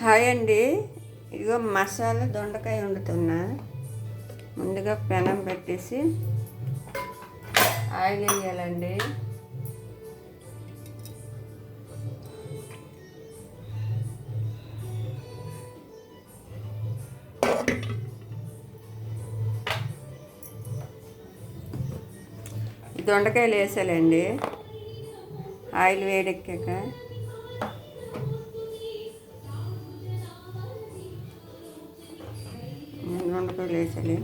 Hi అండి. ఇదిగో మసాలా దొండకాయ వండుతున్నా. ముందుగా పెనం పెట్టేసి ఆయిల్ వేయాలండి. దొండకాయలు వేసాలండి ఆయిల్ వేడెక్కాక. దొండకాయలు వేసాలి.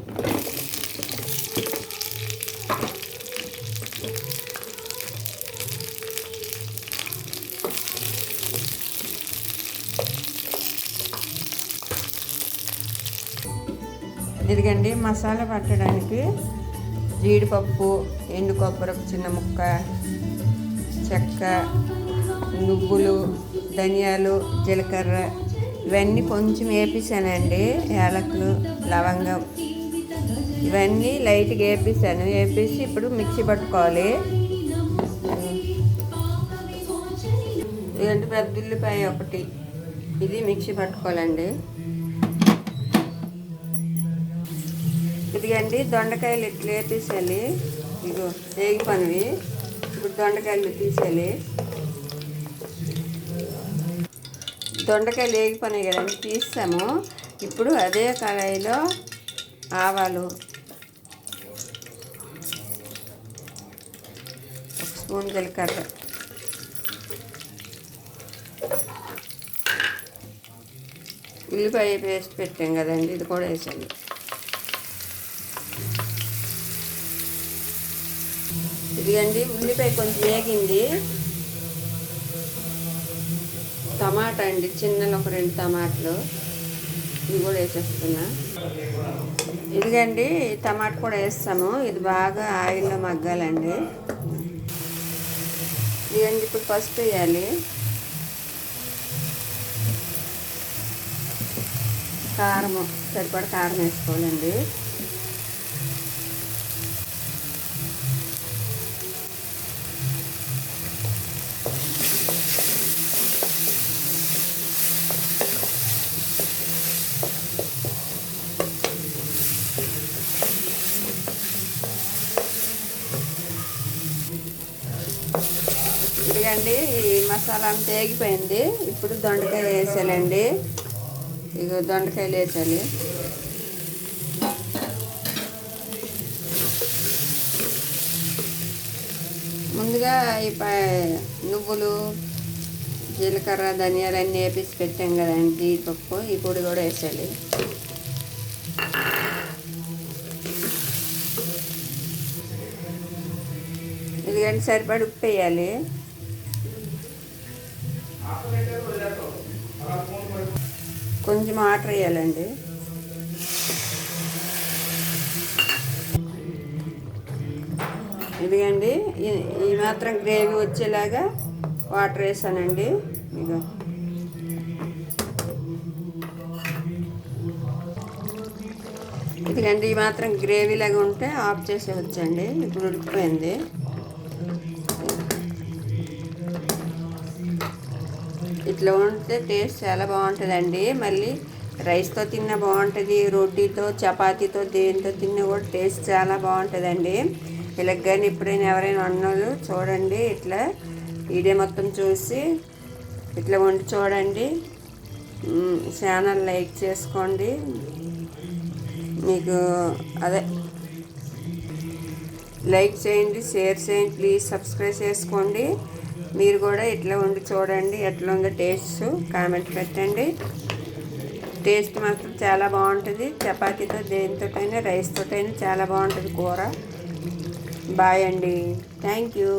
ఇదిగండి మసాలా పట్టడానికి జీడిపప్పు, ఎండు కొబ్బరి చిన్న ముక్క, చెక్క, నువ్వులు, ధనియాలు, జీలకర్ర ఇవన్నీ కొంచెం వేపేసానండి. యాలకులు, లవంగం ఇవన్నీ లైట్గా వేపేసి ఇప్పుడు మిక్సీ పట్టుకోవాలి. ఇదంటే పెద్ద ఉల్లిపాయ ఒకటి, ఇది మిక్సీ పట్టుకోవాలండి. ఇదిగండి దొండకాయలు ఇట్లా వేపేసాలి. ఇగో వేగిపోయినవి. ఇప్పుడు దొండకాయలు తీసేయాలి. దొండకాయలు వేగిపోయినాయి కదండి, తీస్తాము. ఇప్పుడు అదే కడాయిలో ఆవాలు, 1 స్పూన్ జీలకర్ర, ఉల్లిపాయ పేస్ట్ పెట్టాం కదండి, ఇది కూడా వేసాలి. ఇదిగండి ఉల్లిపాయ కొంచెం వేగింది. టమాటా అండి, చిన్నలు ఒక 2 టమాటాలు, ఇవి కూడా వేసేస్తున్నా. ఇదిగండి టమాటా కూడా వేస్తాము. ఇది బాగా ఆయిల్లో మగ్గాలండి. ఇదిగండి ఇప్పుడు పసుపు వేయాలి. కారము సరిపడా కారం వేసుకోవాలండి. ఇదిగండి ఈ మసాలా అంతా వేగిపోయింది. ఇప్పుడు దొండకాయ వేసాలండి. ఇక దొండకాయలు వేసాలి. ముందుగా ఈ నువ్వులు, జీలకర్ర, ధనియాలు అన్నీ వేపేసి పెట్టాం కదండి, జీడిపప్పు, ఈ పొడి కూడా వేసాలి. ఇదిగండి సరిపడి ఉప్పు వేయాలి. కొంచెం వాటర్ వేయాలండి. ఇదిగండి ఈ మాత్రం గ్రేవీ వచ్చేలాగా వాటర్ వేసానండి. ఇక ఇదిగండి ఈ మాత్రం గ్రేవీలాగా ఉంటే ఆఫ్ చేసేవచ్చండి. ఇప్పుడు ఉడికిపోయింది. ఇట్లా ఉంటే టేస్ట్ చాలా బాగుంటుందండి. మళ్ళీ రైస్తో తిన్నా బాగుంటుంది, రోటీతో, చపాతీతో, దేనితో తిన్నా కూడా టేస్ట్ చాలా బాగుంటుందండి. ఇలా కానీ ఎప్పుడైనా ఎవరైనా వండాలో చూడండి, ఇట్లా వీడియో మొత్తం చూసి ఇట్లా వండి చూడండి. ఛానల్ లైక్ చేసుకోండి. మీకు అదే లైక్ చేయండి, షేర్ చేయండి, ప్లీజ్ సబ్స్క్రైబ్ చేసుకోండి. మీరు కూడా ఇట్లా వండి చూడండి, ఎట్లా ఉందో టేస్ట్ కామెంట్ పెట్టండి. టేస్ట్ మాత్రం చాలా బాగుంటుంది. చపాతీతో, దేనితోటైనా, రైస్ తోటైనా చాలా బాగుంటుంది కూర. బాయ్ అండి. Thank you.